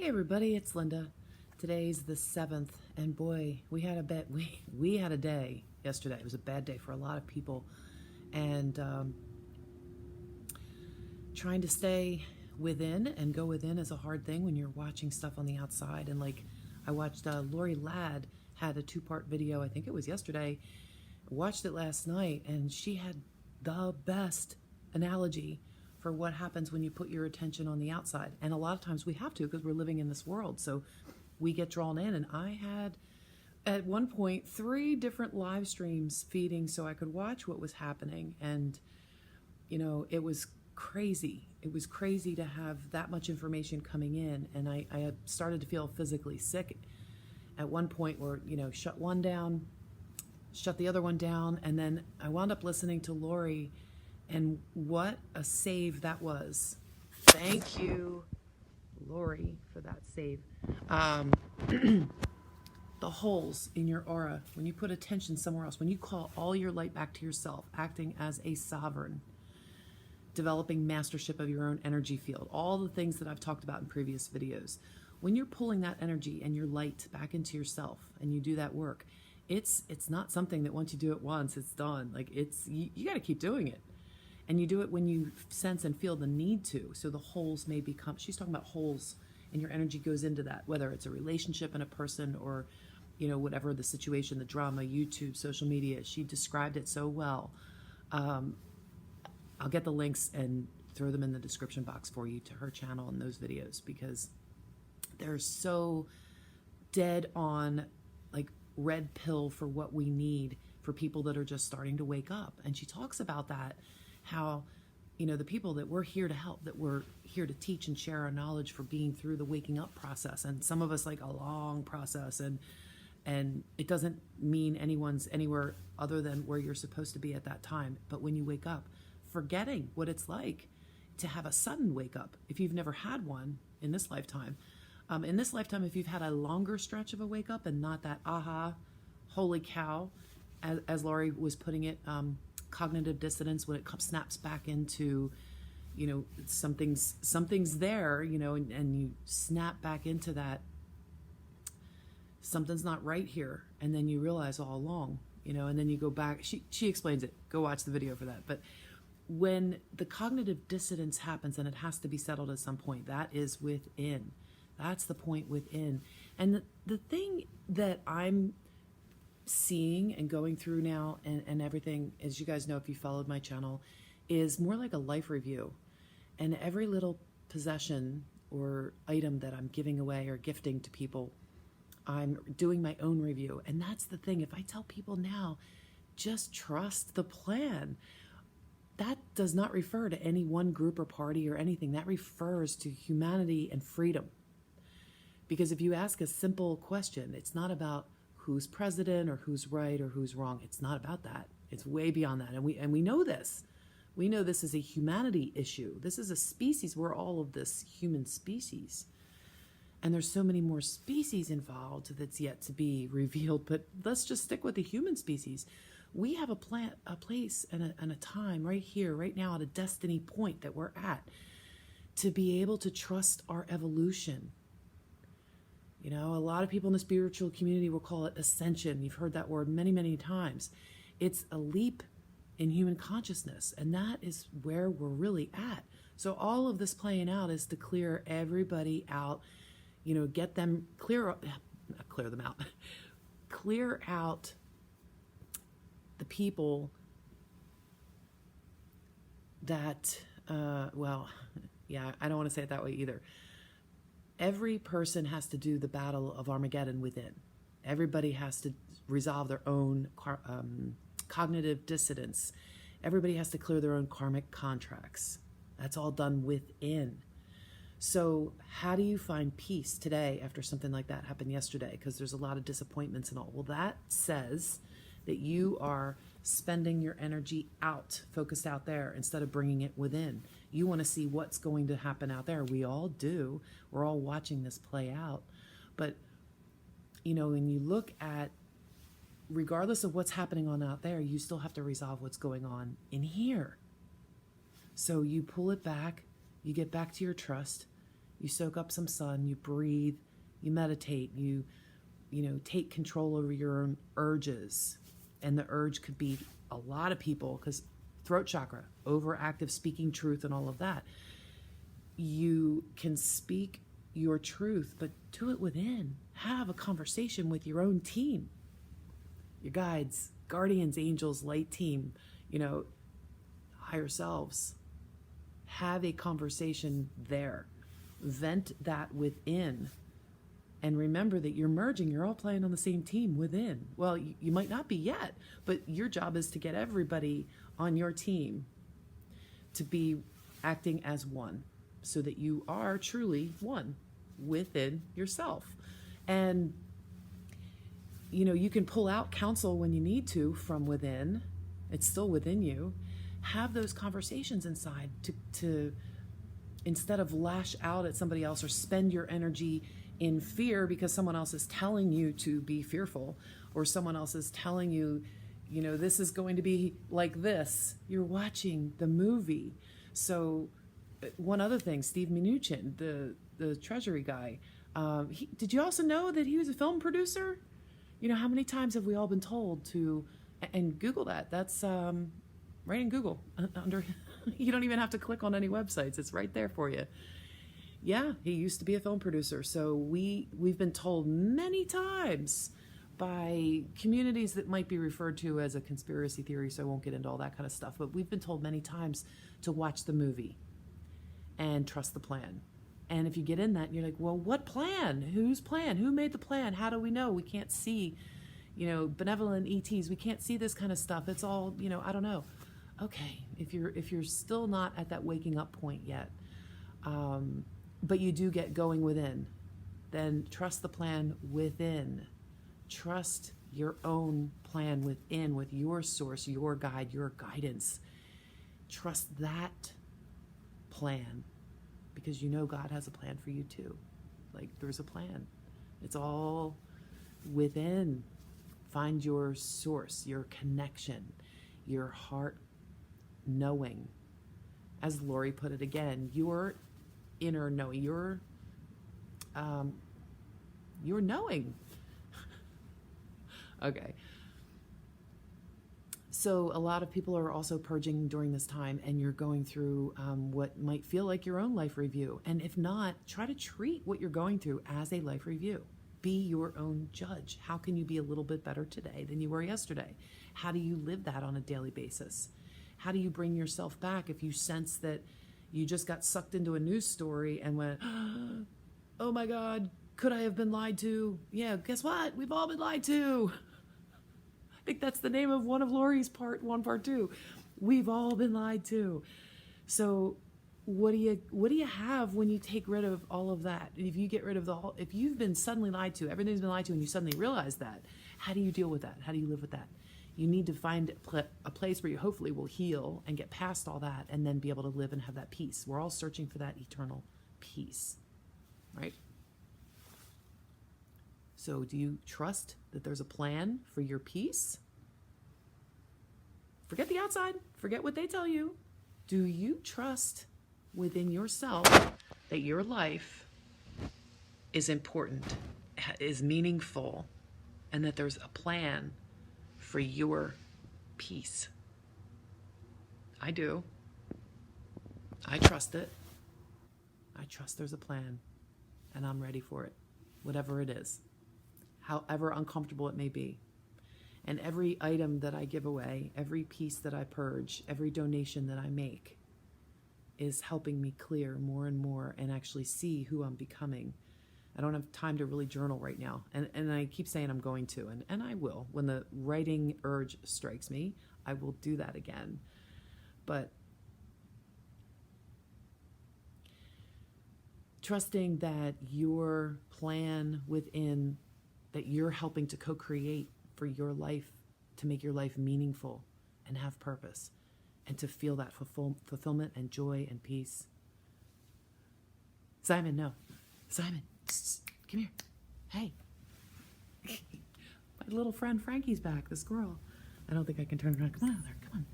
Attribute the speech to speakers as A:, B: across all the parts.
A: Hey everybody, it's Linda. Today's the 7th, and boy, we had a day yesterday. It was a bad day for a lot of people, and trying to stay within and go within is a hard thing when you're watching stuff on the outside. And like I watched Lori Ladd had a 2-part video, I think it was yesterday. Watched it last night, and she had the best analogy for what happens when you put your attention on the outside. And a lot of times we have to, because we're living in this world, so we get drawn in. And I had at one point 3 different live streams feeding so I could watch what was happening. And it was crazy. It was crazy to have that much information coming in, and I had started to feel physically sick at one point, where shut one down, shut the other one down, and then I wound up listening to Lori. And what a save that was. Thank you, Lori, for that save. The holes in your aura, when you put attention somewhere else, when you call all your light back to yourself, acting as a sovereign, developing mastership of your own energy field, all the things that I've talked about in previous videos. When you're pulling that energy and your light back into yourself and you do that work, it's not something that once you do it once, it's done. Like you got to keep doing it. And you do it when you sense and feel the need to. So the holes may become, she's talking about holes, and your energy goes into that, whether it's a relationship and a person, or, whatever the situation, the drama, YouTube, social media. She described it so well. I'll get the links and throw them in the description box for you to her channel and those videos, because they're so dead on, like red pill for what we need for people that are just starting to wake up. And she talks about that, how the people that we're here to help, that we're here to teach and share our knowledge for being through the waking up process, and some of us like a long process, and it doesn't mean anyone's anywhere other than where you're supposed to be at that time. But when you wake up, forgetting what it's like to have a sudden wake up, if you've never had one in this lifetime, if you've had a longer stretch of a wake up and not that aha, holy cow, as Laurie was putting it, cognitive dissonance, when it snaps back into, something's there, and you snap back into that, something's not right here, and then you realize all along, and then you go back. She explains it. Go watch the video for that. But when the cognitive dissonance happens, and it has to be settled at some point, that is within. That's the point within. And the thing that I'm seeing and going through now, and everything, as you guys know if you followed my channel, is more like a life review. And every little possession or item that I'm giving away or gifting to people, I'm doing my own review. And that's the thing. If I tell people now, just trust the plan, that does not refer to any one group or party or anything. That refers to humanity and freedom. Because if you ask a simple question, it's not about who's president or who's right or who's wrong. It's not about that. It's way beyond that. And we know this. We know this is a humanity issue. This is a species. We're all of this human species. And there's so many more species involved that's yet to be revealed. But let's just stick with the human species. We have a place and a time right here, right now, at a destiny point that we're at, to be able to trust our evolution. A lot of people in the spiritual community will call it ascension. You've heard that word many, many times. It's a leap in human consciousness, and that is where we're really at. So all of this playing out is to clear everybody out, get them, clear them out, clear out the people that, I don't want to say it that way either. Every person has to do the battle of Armageddon within. Everybody has to resolve their own cognitive dissonance. Everybody has to clear their own karmic contracts. That's all done within. So how do you find peace today after something like that happened yesterday? Because there's a lot of disappointments and all. Well, that says that you are spending your energy out, focused out there, instead of bringing it within. You want to see what's going to happen out there. We all do. We're all watching this play out. But, when you look at, regardless of what's happening on out there, you still have to resolve what's going on in here. So you pull it back, you get back to your trust, You soak up some sun, you breathe, you meditate, you take control over your own urges. And the urge could be a lot of people, because throat chakra, overactive, speaking truth and all of that. You can speak your truth, but do it within. Have a conversation with your own team, your guides, guardians, angels, light team, higher selves. Have a conversation there. Vent that within. And remember that you're merging. You're all playing on the same team within. Well, you might not be yet, but your job is to get everybody on your team to be acting as one, so that you are truly one within yourself. And, you can pull out counsel when you need to from within. It's still within you. Have those conversations inside to instead of lash out at somebody else or spend your energy in fear because someone else is telling you to be fearful, or someone else is telling you, this is going to be like this. You're watching the movie. So one other thing, Steve Mnuchin, the Treasury guy, did you also know that he was a film producer? How many times have we all been told to, and Google that. That's right in Google. Under, you don't even have to click on any websites. It's right there for you. Yeah, he used to be a film producer. So we've been told many times by communities that might be referred to as a conspiracy theory, so I won't get into all that kind of stuff, but we've been told many times to watch the movie and trust the plan. And if you get in that, you're like, well, what plan? Whose plan? Who made the plan? How do we know? We can't see, benevolent ETs. We can't see this kind of stuff. It's all, I don't know. Okay, if you're still not at that waking up point yet, but you do get going within, then trust the plan within. Trust your own plan within, with your source, your guide, your guidance. Trust that plan, because God has a plan for you too. Like, there's a plan. It's all within. Find your source, your connection, your heart knowing. As Lori put it again, your inner knowing, your knowing. Okay. So a lot of people are also purging during this time, and you're going through what might feel like your own life review. And if not, try to treat what you're going through as a life review. Be your own judge. How can you be a little bit better today than you were yesterday? How do you live that on a daily basis? How do you bring yourself back if you sense that you just got sucked into a news story and went, oh my God, could I have been lied to? Yeah, guess what? We've all been lied to. I think that's the name of one of Lori's part 1, part 2. We've all been lied to. So what do you have when you take rid of all of that? If you get rid of if you've been suddenly lied to, everything's been lied to, and you suddenly realize that, how do you deal with that? How do you live with that? You need to find a place where you hopefully will heal and get past all that, and then be able to live and have that peace. We're all searching for that eternal peace, right? So do you trust that there's a plan for your peace? Forget the outside. Forget what they tell you. Do you trust within yourself that your life is important, is meaningful, and that there's a plan for your peace? I do. I trust it. I trust there's a plan, and I'm ready for it, whatever it is, however uncomfortable it may be. And every item that I give away, every piece that I purge, every donation that I make is helping me clear more and more and actually see who I'm becoming. I don't have time to really journal right now. And I keep saying I'm going to, and I will. When the writing urge strikes me, I will do that again. But trusting that your plan within, that you're helping to co-create for your life, to make your life meaningful and have purpose, and to feel that fulfillment and joy and peace. Simon, no. Simon, come here. Hey. My little friend Frankie's back, the squirrel. I don't think I can turn around. Come on out there, come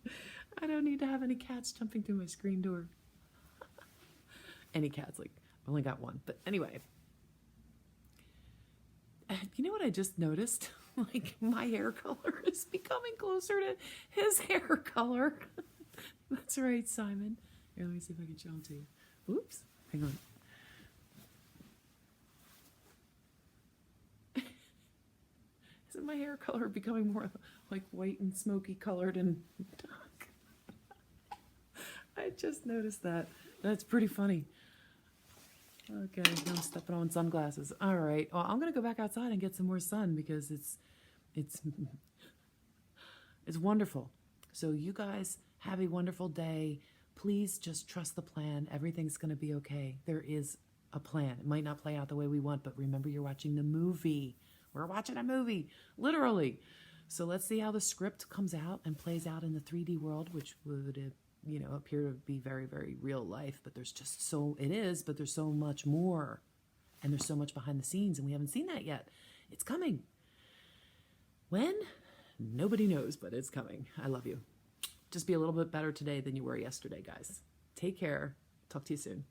A: on. I don't need to have any cats jumping through my screen door. any cats. Like, I've only got one. But anyway, you know what I just noticed? Like, my hair color is becoming closer to his hair color. That's right, Simon. Here, let me see if I can show them to you. Oops. Hang on. Isn't my hair color becoming more like white and smoky colored and dark? I just noticed that. That's pretty funny. Okay, I'm stepping on sunglasses. All right. Well, I'm gonna go back outside and get some more sun because it's wonderful. So you guys have a wonderful day. Please just trust the plan. Everything's gonna be okay. There is a plan. It might not play out the way we want, but remember, you're watching the movie. We're watching a movie, literally. So let's see how the script comes out and plays out in the 3D world, which would, appear to be very, very real life. But there's just but there's so much more. And there's so much behind the scenes, and we haven't seen that yet. It's coming. When? Nobody knows, but it's coming. I love you. Just be a little bit better today than you were yesterday, guys. Take care. Talk to you soon.